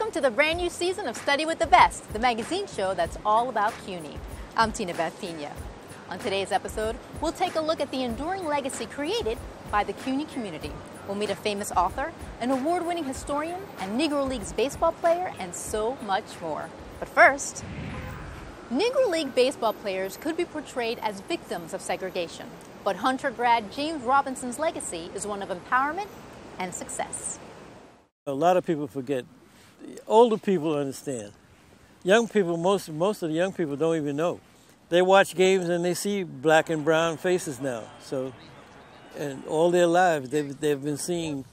Welcome to the brand new season of Study with the Best, the magazine show that's all about CUNY. I'm Tina Beth Pena. On today's episode, we'll take a look at the enduring legacy created by the CUNY community. We'll meet a famous author, an award-winning historian, a Negro Leagues baseball player, and so much more. But first, Negro League baseball players could be portrayed as victims of segregation, but Hunter grad James Robinson's legacy is one of empowerment and success. A lot of people forget. Older people understand. Young people, most of the young people don't even know. They watch games and they see black and brown faces now. So, and all their lives they've been seeing,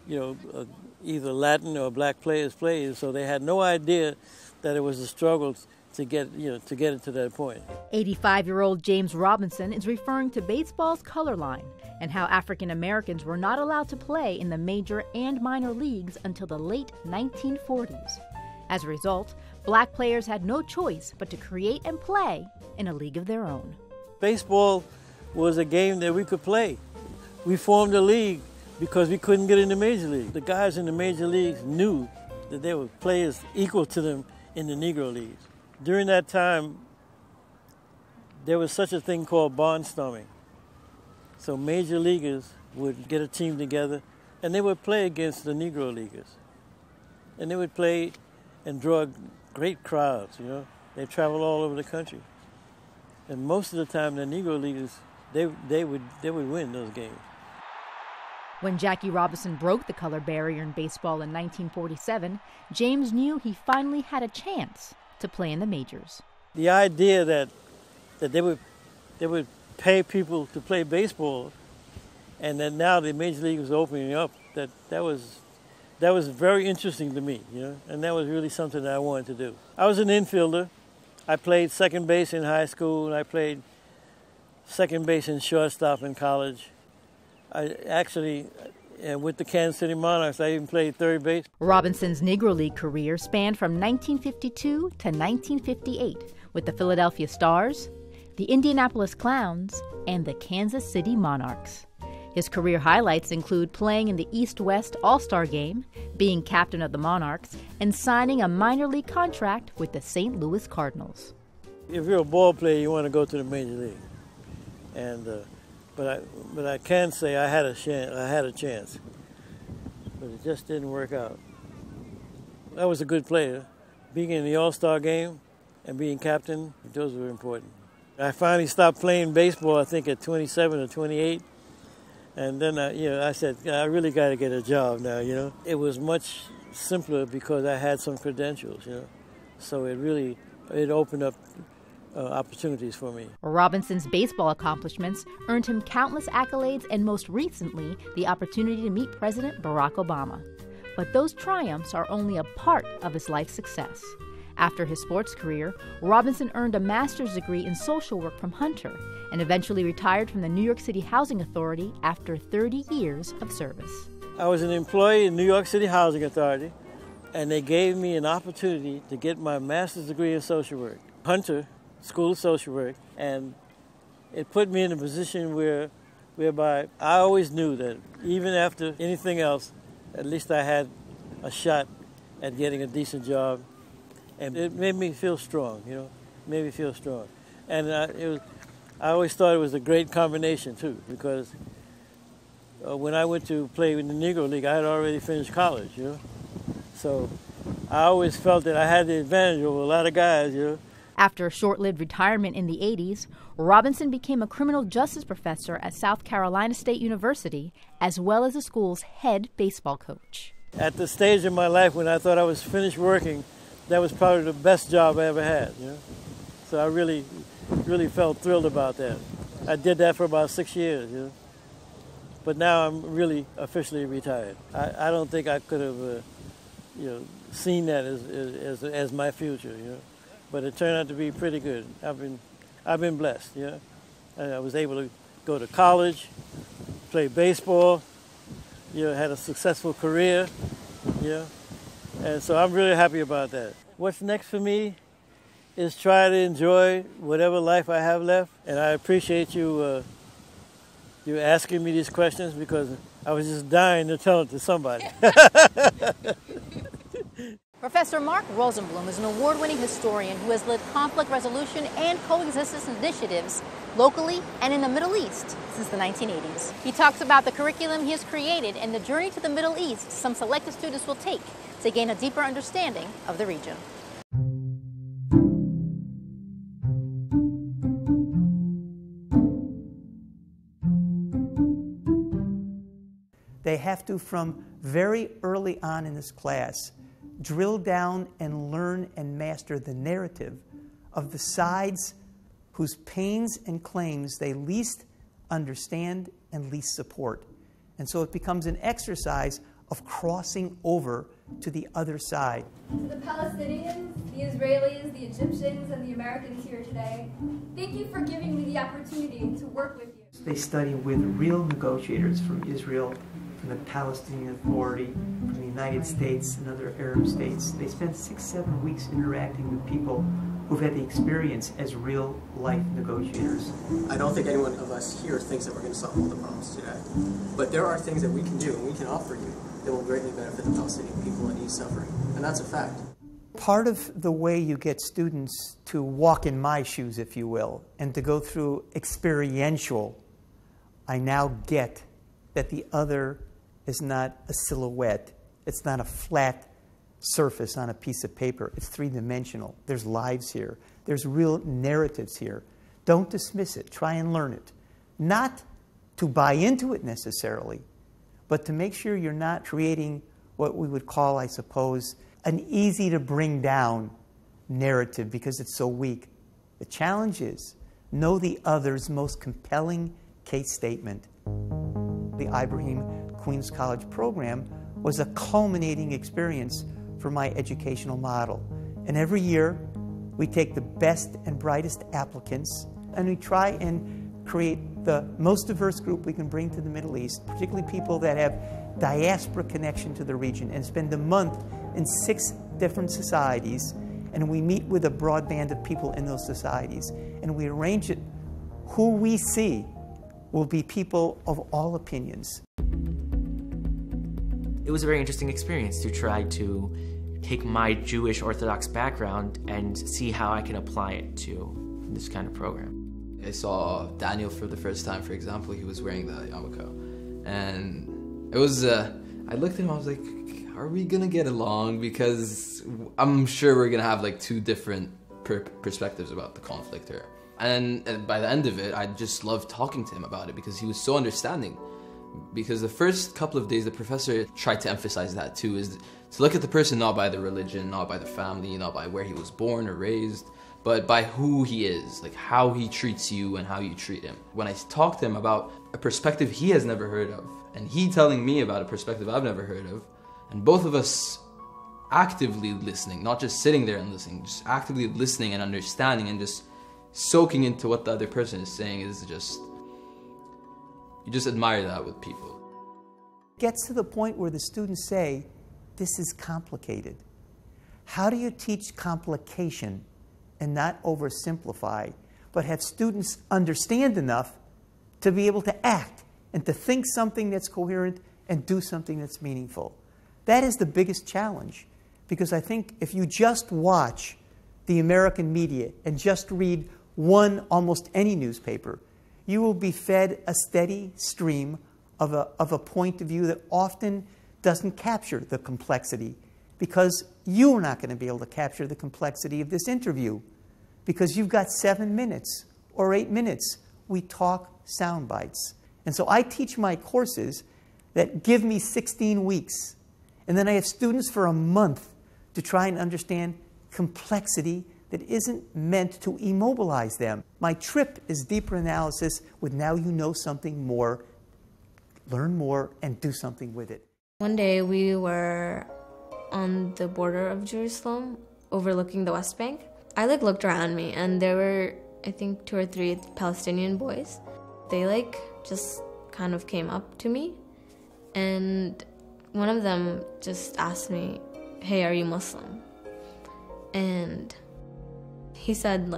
either Latin or black players play. So they had no idea that it was a struggle to get it to that point. 85-year-old James Robinson is referring to baseball's color line and how African Americans were not allowed to play in the major and minor leagues until the late 1940s. As a result, black players had no choice but to create and play in a league of their own. Baseball was a game that we could play. We formed a league because we couldn't get in the major league. The guys in the major leagues knew that there were players equal to them in the Negro leagues. During that time, there was such a thing called barnstorming. So major leaguers would get a team together and they would play against the Negro leaguers. And they would play and draw great crowds, They traveled all over the country. And most of the time, the Negro leaguers, they would win those games. When Jackie Robinson broke the color barrier in baseball in 1947, James knew he finally had a chance to play in the majors. The idea that they would pay people to play baseball, and that now the major league was opening up, that was very interesting to me, and that was really something that I wanted to do. I was an infielder. I played second base in high school, and I played second base and shortstop in college. With the Kansas City Monarchs, I even played third base. Robinson's Negro League career spanned from 1952 to 1958 with the Philadelphia Stars, the Indianapolis Clowns, and the Kansas City Monarchs. His career highlights include playing in the East-West All-Star Game, being captain of the Monarchs, and signing a minor league contract with the St. Louis Cardinals. If you're a ball player, you want to go to the major league, but I can say I had a chance, but it just didn't work out. I was a good player. Being in the All-Star Game and being captain, those were important. I finally stopped playing baseball, I think, at 27 or 28. And then, I said, I really got to get a job now, It was much simpler because I had some credentials, So it opened up opportunities for me. Robinson's baseball accomplishments earned him countless accolades and most recently, the opportunity to meet President Barack Obama. But those triumphs are only a part of his life success. After his sports career, Robinson earned a master's degree in social work from Hunter and eventually retired from the New York City Housing Authority after 30 years of service. I was an employee in New York City Housing Authority, and they gave me an opportunity to get my master's degree in social work. Hunter School of Social Work, and it put me in a position whereby I always knew that even after anything else, at least I had a shot at getting a decent job. And it made me feel strong, made me feel strong. And I always thought it was a great combination, too, because when I went to play in the Negro League, I had already finished college, So I always felt that I had the advantage over a lot of guys, After a short-lived retirement in the 80s, Robinson became a criminal justice professor at South Carolina State University, as well as the school's head baseball coach. At the stage in my life when I thought I was finished working, that was probably the best job I ever had, So I really felt thrilled about that. I did that for about 6 years, But now I'm really officially retired. I don't think I could have, seen that as my future, But it turned out to be pretty good. I've been blessed, And I was able to go to college, play baseball, had a successful career, And so I'm really happy about that. What's next for me is try to enjoy whatever life I have left. And I appreciate you asking me these questions because I was just dying to tell it to somebody. Professor Mark Rosenblum is an award-winning historian who has led conflict resolution and coexistence initiatives locally and in the Middle East since the 1980s. He talks about the curriculum he has created and the journey to the Middle East some selected students will take to gain a deeper understanding of the region. They have to, from very early on in this class, drill down and learn and master the narrative of the sides whose pains and claims they least understand and least support. And so it becomes an exercise of crossing over to the other side. To the Palestinians, the Israelis, the Egyptians, and the Americans here today, thank you for giving me the opportunity to work with you. They study with real negotiators from Israel, from the Palestinian Authority, from the United States and other Arab states. They spend 6-7 weeks interacting with people who've had the experience as real-life negotiators. I don't think anyone of us here thinks that we're going to solve all the problems today. But there are things that we can do and we can offer you that will greatly benefit the Palestinian people and ease suffering. And that's a fact. Part of the way you get students to walk in my shoes, if you will, and to go through experiential, I now get that the other is not a silhouette. It's not a flat surface on a piece of paper. It's three-dimensional. There's lives here. There's real narratives here. Don't dismiss it. Try and learn it. Not to buy into it necessarily, but to make sure you're not creating what we would call, I suppose, an easy-to-bring-down narrative because it's so weak. The challenge is, know the other's most compelling case statement. The Ibrahim Queens College program was a culminating experience for my educational model. And every year, we take the best and brightest applicants, and we try and create the most diverse group we can bring to the Middle East, particularly people that have diaspora connection to the region, and spend a month in 6 different societies, and we meet with a broad band of people in those societies, and we arrange it. Who we see will be people of all opinions. It was a very interesting experience to try to take my Jewish Orthodox background and see how I can apply it to this kind of program. I saw Daniel for the first time, for example. He was wearing the yarmulke. And it was, I looked at him, I was like, are we gonna get along? Because I'm sure we're gonna have like 2 different perspectives about the conflict here. And by the end of it, I just loved talking to him about it because he was so understanding. Because the first couple of days, the professor tried to emphasize that too, is to look at the person not by the religion, not by the family, not by where he was born or raised, but by who he is, like how he treats you and how you treat him. When I talked to him about a perspective he has never heard of, and he telling me about a perspective I've never heard of, and both of us actively listening, not just sitting there and listening, just actively listening and understanding and just soaking into what the other person is saying, is just, you just admire that with people. It gets to the point where the students say, this is complicated. How do you teach complication and not oversimplify, but have students understand enough to be able to act and to think something that's coherent and do something that's meaningful? That is the biggest challenge, because I think if you just watch the American media and just read almost any newspaper, you will be fed a steady stream of a point of view that often doesn't capture the complexity, because you're not going to be able to capture the complexity of this interview because you've got 7 minutes or 8 minutes. We talk sound bites. And so I teach my courses that give me 16 weeks. And then I have students for a month to try and understand complexity that isn't meant to immobilize them. My trip is deeper analysis with now you know something more, learn more, and do something with it. One day we were on the border of Jerusalem, overlooking the West Bank. I looked around me, and there were, I think, 2 or 3 Palestinian boys. They just kind of came up to me, and one of them just asked me, "Hey, are you Muslim?" And he said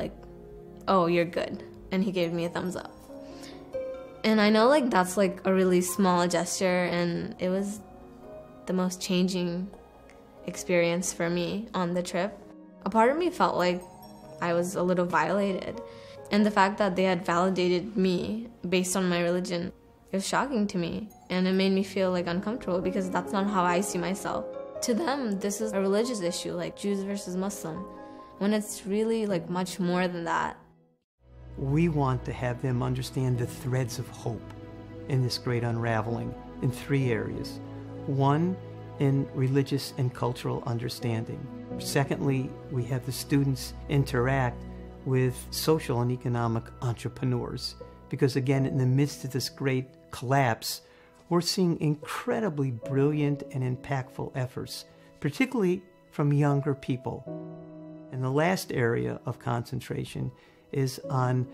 "Oh, you're good," and he gave me a thumbs up. And I know that's a really small gesture, and it was the most changing experience for me on the trip. A part of me felt like I was a little violated. And the fact that they had validated me based on my religion, it was shocking to me. And it made me feel like uncomfortable because that's not how I see myself. To them, this is a religious issue, like Jews versus Muslim, when it's really like much more than that. We want to have them understand the threads of hope in this great unraveling in 3 areas. 1, in religious and cultural understanding. Secondly, we have the students interact with social and economic entrepreneurs. Because again, in the midst of this great collapse, we're seeing incredibly brilliant and impactful efforts, particularly from younger people. And the last area of concentration is on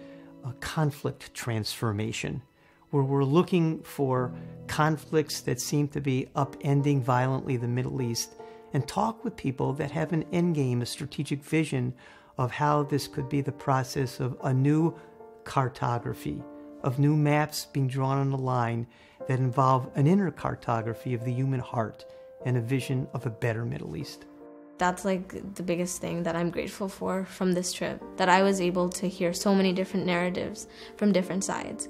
conflict transformation, where we're looking for conflicts that seem to be upending violently the Middle East, and talk with people that have an endgame, a strategic vision of how this could be the process of a new cartography, of new maps being drawn on a line that involve an inner cartography of the human heart and a vision of a better Middle East. That's like the biggest thing that I'm grateful for from this trip, that I was able to hear so many different narratives from different sides.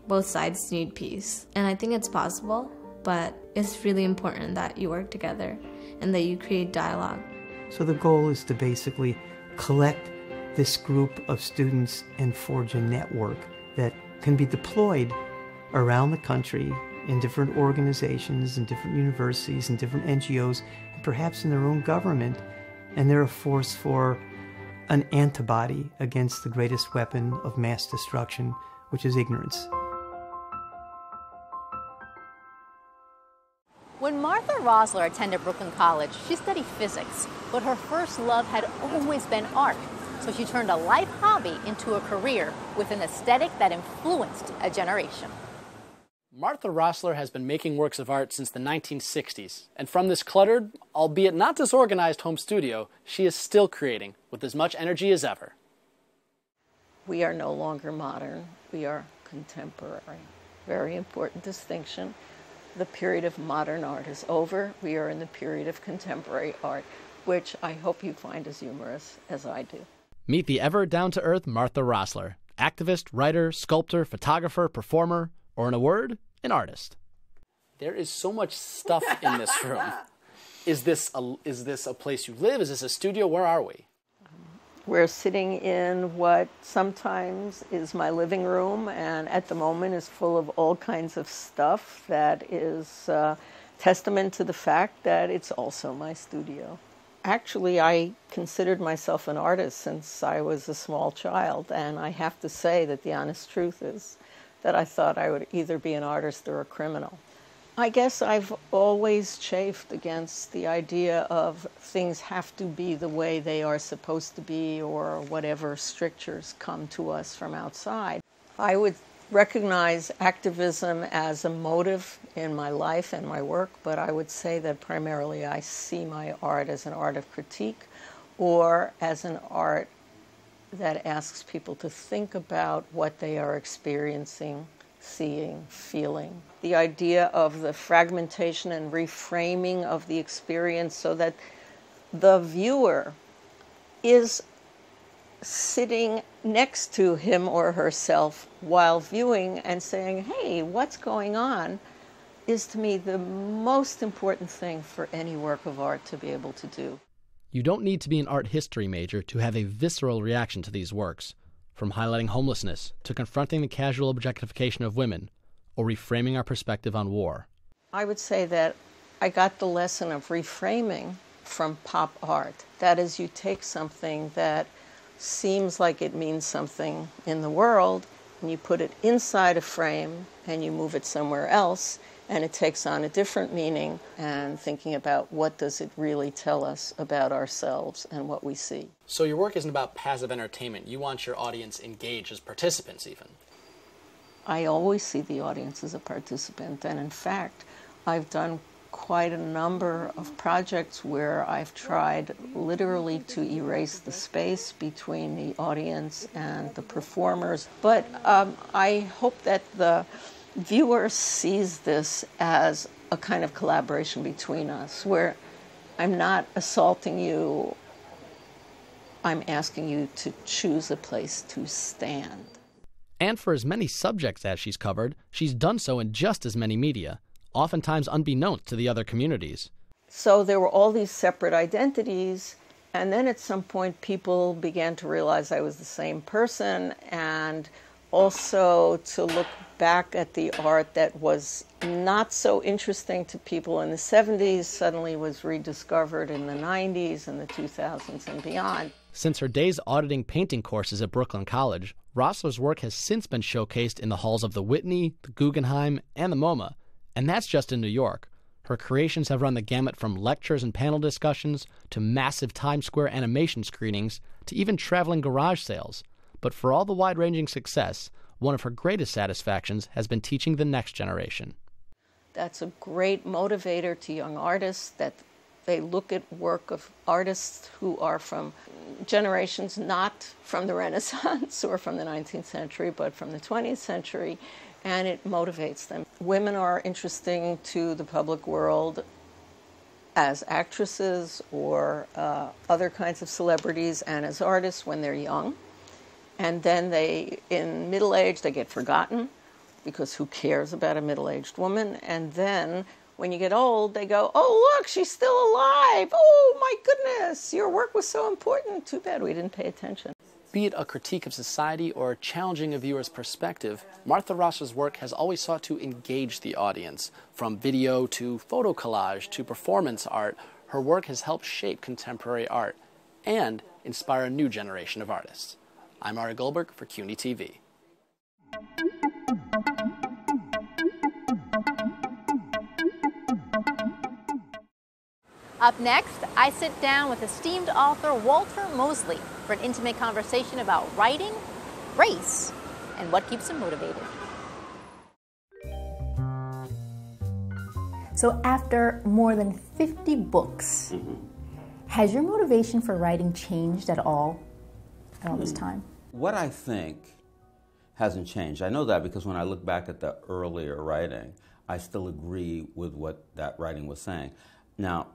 Both sides need peace, and I think it's possible, but it's really important that you work together and that you create dialogue. So the goal is to basically collect this group of students and forge a network that can be deployed around the country in different organizations and different universities and different NGOs, and perhaps in their own government, and they're a force for an antibody against the greatest weapon of mass destruction, which is ignorance. When Martha Rosler attended Brooklyn College, she studied physics, but her first love had always been art. So she turned a life hobby into a career with an aesthetic that influenced a generation. Martha Rosler has been making works of art since the 1960s, and from this cluttered, albeit not disorganized home studio, she is still creating with as much energy as ever. We are no longer modern, we are contemporary. Very important distinction. The period of modern art is over. We are in the period of contemporary art, which I hope you find as humorous as I do. Meet the ever down-to-earth Martha Rosler, activist, writer, sculptor, photographer, performer, or in a word, an artist. There is so much stuff in this room. Is this a place you live? Is this a studio? Where are we? We're sitting in what sometimes is my living room, and at the moment is full of all kinds of stuff that is testament to the fact that it's also my studio. Actually, I considered myself an artist since I was a small child, and I have to say that the honest truth is that I thought I would either be an artist or a criminal. I guess I've always chafed against the idea of things have to be the way they are supposed to be, or whatever strictures come to us from outside. I would recognize activism as a motive in my life and my work, but I would say that primarily I see my art as an art of critique, or as an art that asks people to think about what they are experiencing, seeing, feeling. The idea of the fragmentation and reframing of the experience so that the viewer is sitting next to him or herself while viewing and saying, hey, what's going on, is to me the most important thing for any work of art to be able to do. You don't need to be an art history major to have a visceral reaction to these works, from highlighting homelessness to confronting the casual objectification of women, or reframing our perspective on war. I would say that I got the lesson of reframing from pop art. That is, you take something that seems like it means something in the world, and you put it inside a frame, and you move it somewhere else, and it takes on a different meaning, and thinking about what does it really tell us about ourselves and what we see. So your work isn't about passive entertainment. You want your audience engaged as participants even. I always see the audience as a participant, and in fact, I've done quite a number of projects where I've tried literally to erase the space between the audience and the performers. But I hope that the viewer sees this as a kind of collaboration between us, where I'm not assaulting you. I'm asking you to choose a place to stand. And for as many subjects as she's covered, she's done so in just as many media, oftentimes unbeknownst to the other communities. So there were all these separate identities, and then at some point people began to realize I was the same person, and also to look back at the art that was not so interesting to people in the 70s suddenly was rediscovered in the 90s and the 2000s and beyond. Since her days auditing painting courses at Brooklyn College, Rosler's work has since been showcased in the halls of the Whitney, the Guggenheim, and the MoMA, and that's just in New York. Her creations have run the gamut from lectures and panel discussions to massive Times Square animation screenings to even traveling garage sales. But for all the wide-ranging success, one of her greatest satisfactions has been teaching the next generation. That's a great motivator to young artists, that they look at work of artists who are from generations not from the Renaissance or from the 19th century, but from the 20th century, and it motivates them. Women are interesting to the public world as actresses or other kinds of celebrities, and as artists when they're young. And then in middle age, they get forgotten, because who cares about a middle-aged woman? And then when you get old, they go, oh, look, she's still alive. Oh, my goodness, your work was so important. Too bad we didn't pay attention. Be it a critique of society or challenging a viewer's perspective, Martha Rosler's work has always sought to engage the audience. From video to photo collage to performance art, her work has helped shape contemporary art and inspire a new generation of artists. I'm Ari Goldberg for CUNY TV. Up next, I sit down with esteemed author Walter Mosley for an intimate conversation about writing, race, and what keeps him motivated. So after more than 50 books, has your motivation for writing changed at all this time? What I think hasn't changed. I know that because when I look back at the earlier writing, I still agree with what that writing was saying. Now,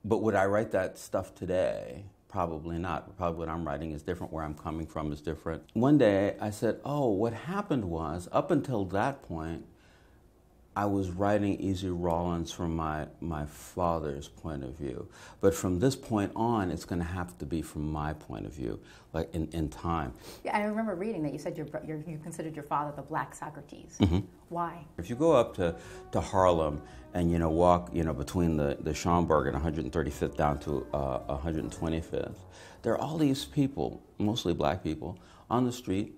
but would I write that stuff today? Probably not. Probably what I'm writing is different, where I'm coming from is different. One day I said, oh, what happened was, up until that point, I was writing Easy Rawlins from my father's point of view. But from this point on, it's going to have to be from my point of view, like in time. Yeah, I remember reading that you said you considered your father the Black Socrates. Why? If you go up to Harlem and walk between the Schomburg and 135th down to 125th, there are all these people, mostly black people, on the street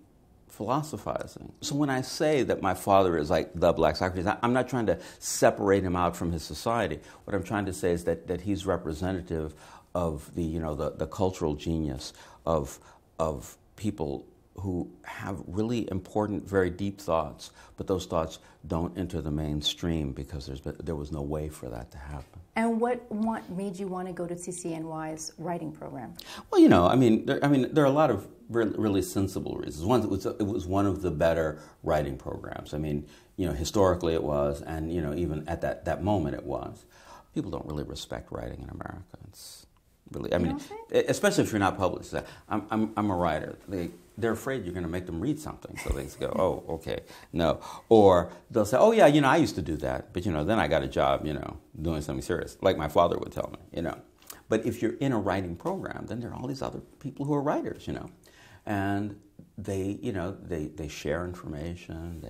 philosophizing. So when I say that my father is like the Black Socrates, I'm not trying to separate him out from his society. What I'm trying to say is that he's representative of the cultural genius of people who have really important, very deep thoughts, but those thoughts don't enter the mainstream because there was no way for that to happen. And what made you want to go to CCNY's writing program? Well, there are a lot of really sensible reasons. One, it was one of the better writing programs. Historically it was, and even at that moment it was. People don't really respect writing in America. It's really, especially if you're not published. I'm a writer. They're afraid you're going to make them read something, so they go, oh, okay, no. Or they'll say, oh yeah, I used to do that, but then I got a job, doing something serious, like my father would tell me, But if you're in a writing program, then there are all these other people who are writers, and they share information,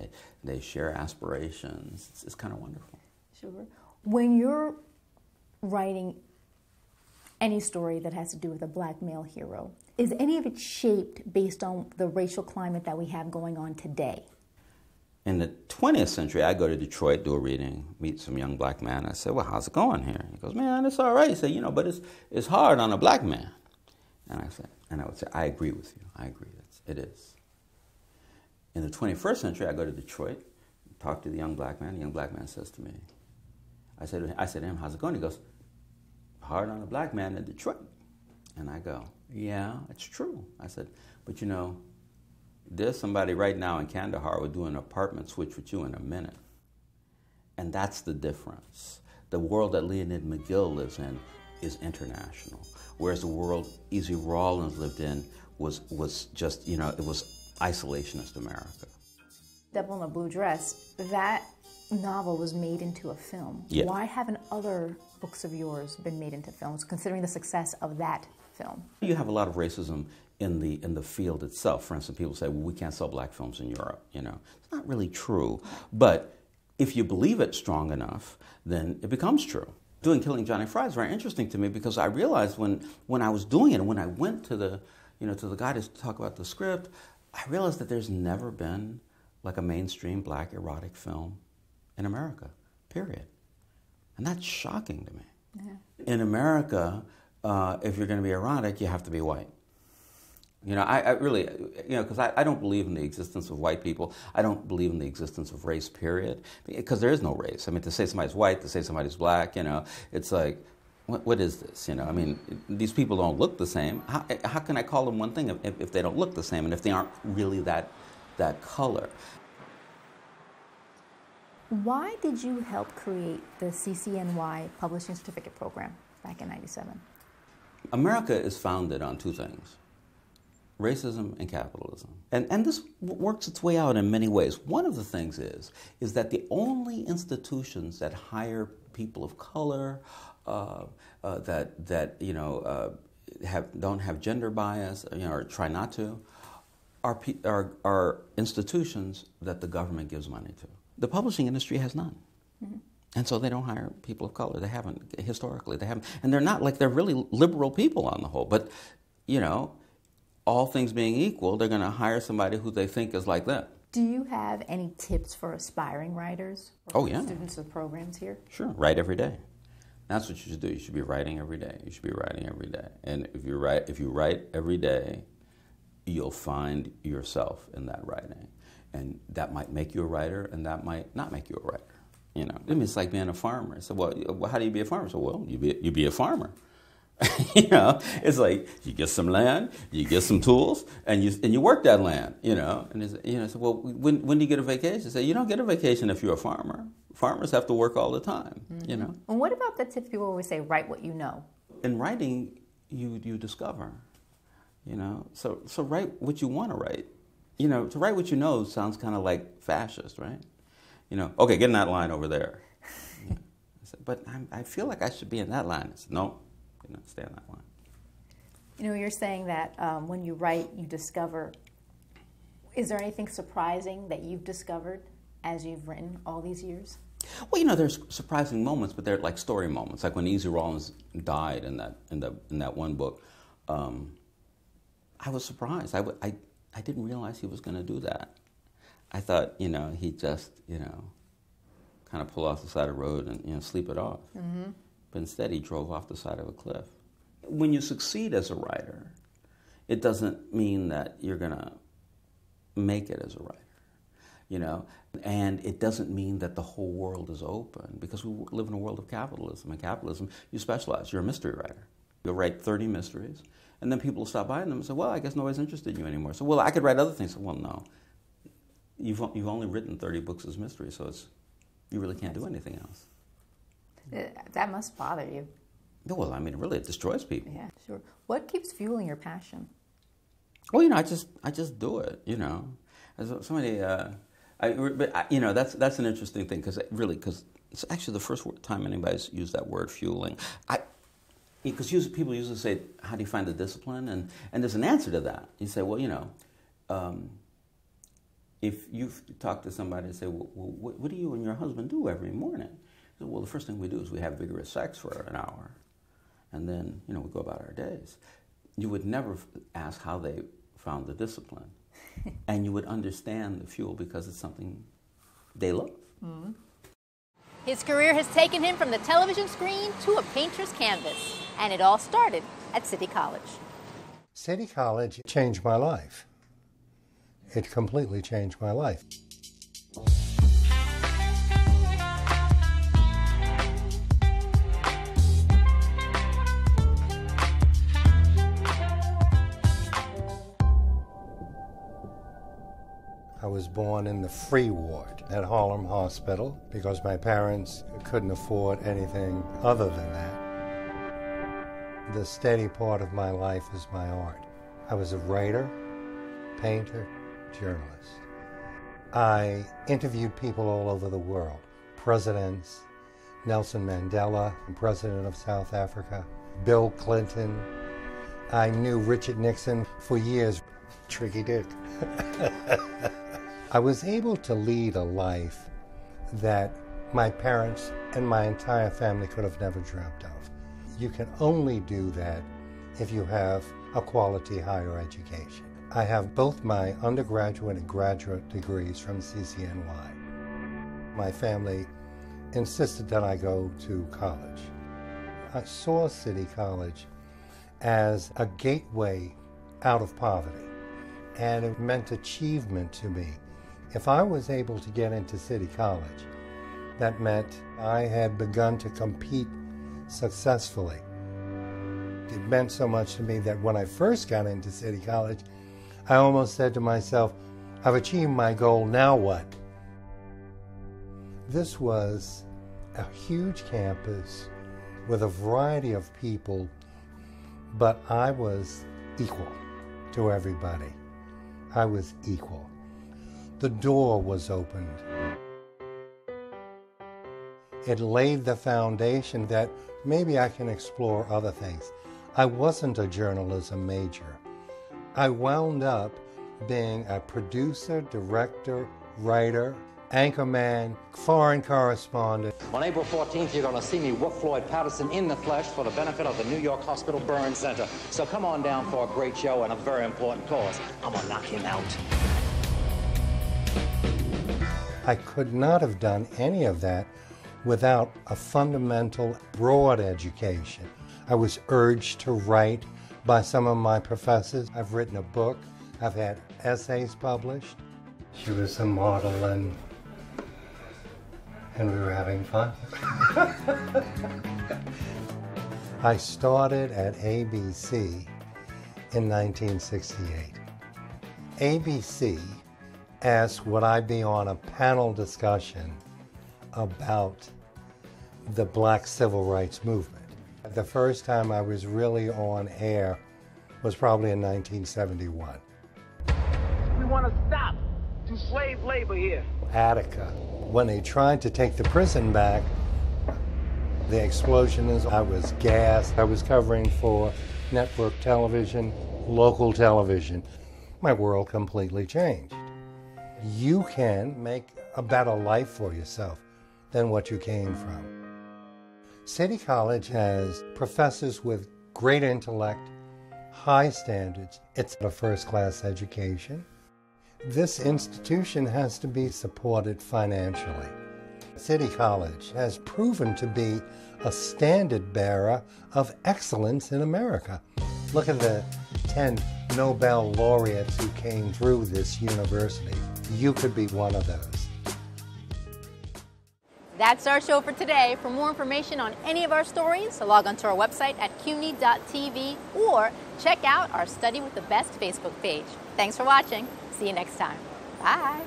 they share aspirations. It's kind of wonderful. Sure. When you're writing any story that has to do with a black male hero, is any of it shaped based on the racial climate that we have going on today? In the 20th century, I go to Detroit, do a reading, meet some young black man. I said, well, how's it going here? He goes, man, it's all right. He said, but it's hard on a black man. And I would say, I agree with you. I agree. It is. In the 21st century, I go to Detroit, talk to the young black man. The young black man says to me, I said to him, how's it going? He goes, hard on a black man in Detroit. And I go, yeah, it's true. I said, but there's somebody right now in Kandahar who would do an apartment switch with you in a minute. And that's the difference. The world that Leonid McGill lives in is international, whereas the world Easy Rawlins lived in was just, you know, it was isolationist America. Devil in a Blue Dress, that novel was made into a film. Yeah. Why haven't other books of yours been made into films, considering the success of that film? You have a lot of racism in the field itself. For instance, people say, well, we can't sell black films in Europe, you know. It's not really true, but if you believe it strong enough, then it becomes true. Doing Killing Johnny Fry is very interesting to me because I realized when I was doing it, and when I went to the guy to talk about the script, I realized that there's never been like a mainstream black erotic film in America, period. And that's shocking to me. Yeah. In America, if you're going to be erotic, you have to be white. You know, I really, you know, because I don't believe in the existence of white people. I don't believe in the existence of race, period, because there is no race. I mean, to say somebody's white, to say somebody's black, you know, it's like, what is this, you know? I mean, these people don't look the same. How can I call them one thing if they don't look the same and if they aren't really that color? Why did you help create the CCNY Publishing Certificate Program back in '97? America is founded on two things: racism and capitalism. And this works its way out in many ways. One of the things is that the only institutions that hire people of color, that you know, don't have gender bias, you know, or try not to, are institutions that the government gives money to. The publishing industry has none. Mm-hmm. And so they don't hire people of color. They haven't, historically, they haven't. And they're not like, they're really liberal people on the whole. But, you know, all things being equal, they're going to hire somebody who they think is like them. Do you have any tips for aspiring writers? Or yeah. Students of programs here? Sure. Write every day. That's what you should do. You should be writing every day. You should be writing every day. And if you write every day, you'll find yourself in that writing. And that might make you a writer, and that might not make you a writer. You know, I mean, it's like being a farmer. So, well, how do you be a farmer? So, well, you be a farmer. You know, it's like you get some land, you get some tools, and you work that land. You know, and it's, you know, so well, when do you get a vacation? Say you don't get a vacation if you're a farmer. Farmers have to work all the time. Mm-hmm. You know. And what about the tips people always say? Write what you know. In writing, you discover. You know, so write what you want to write. You know, to write what you know sounds kind of like fascist, right? You know, okay, get in that line over there. You know, I said, but I feel like I should be in that line. I said, no, you know, stay on that line. You know, you're saying that when you write, you discover. Is there anything surprising that you've discovered as you've written all these years? Well, you know, there's surprising moments, but they're like story moments. Like when Easy Rawlins died in that one book, I was surprised. I didn't realize he was going to do that. I thought, you know, he'd just, you know, kind of pull off the side of the road and, you know, sleep it off. Mm-hmm. But instead, he drove off the side of a cliff. When you succeed as a writer, it doesn't mean that you're going to make it as a writer, you know? And it doesn't mean that the whole world is open, because we live in a world of capitalism. In capitalism, you specialize. You're a mystery writer. You'll write 30 mysteries. And then people will stop by them and say, well, I guess nobody's interested in you anymore. So, well, I could write other things. So, well, no. You've only written 30 books as mystery, so you really can't do anything else. That must bother you. Well, I mean, really, it destroys people. Yeah, sure. What keeps fueling your passion? Well, you know, I just do it, you know. As somebody, you know, that's an interesting thing, because it's actually the first time anybody's used that word, fueling. Because people usually say, how do you find the discipline? And there's an answer to that. You say, well, you know, if you talk to somebody and say, well, what do you and your husband do every morning? Say, well, the first thing we do is we have vigorous sex for an hour. And then, you know, we go about our days. You would never ask how they found the discipline. And you would understand the fuel because it's something they love. Mm-hmm. His career has taken him from the television screen to a painter's canvas, and it all started at City College. City College changed my life. It completely changed my life. I was born in the free ward at Harlem Hospital because my parents couldn't afford anything other than that. The steady part of my life is my art. I was a writer, painter, journalist. I interviewed people all over the world. Presidents, Nelson Mandela, the President of South Africa, Bill Clinton. I knew Richard Nixon for years. Tricky Dick. I was able to lead a life that my parents and my entire family could have never dreamt of. You can only do that if you have a quality higher education. I have both my undergraduate and graduate degrees from CCNY. My family insisted that I go to college. I saw City College as a gateway out of poverty, and it meant achievement to me. If I was able to get into City College, that meant I had begun to compete successfully. It meant so much to me that when I first got into City College, I almost said to myself, I've achieved my goal, now what? This was a huge campus with a variety of people, but I was equal to everybody. I was equal. The door was opened. It laid the foundation that maybe I can explore other things. I wasn't a journalism major. I wound up being a producer, director, writer, anchorman, foreign correspondent. On April 14th, you're going to see me whoop Floyd Patterson in the flesh for the benefit of the New York Hospital Burn Center. So come on down for a great show and a very important cause. I'm going to knock him out. I could not have done any of that without a fundamental, broad education. I was urged to write by some of my professors. I've written a book. I've had essays published. She was a model and we were having fun. I started at ABC in 1968. ABC asked would I be on a panel discussion about the Black Civil Rights Movement. The first time I was really on air was probably in 1971. We want to stop to slave labor here. Attica. When they tried to take the prison back, the explosion is, I was gassed. I was covering for network television, local television. My world completely changed. You can make a better life for yourself than what you came from. City College has professors with great intellect, high standards. It's a first-class education. This institution has to be supported financially. City College has proven to be a standard bearer of excellence in America. Look at the 10 Nobel laureates who came through this university. You could be one of those. That's our show for today. For more information on any of our stories, log on to our website at CUNY.TV or check out our Study with the Best Facebook page. Thanks for watching. See you next time. Bye.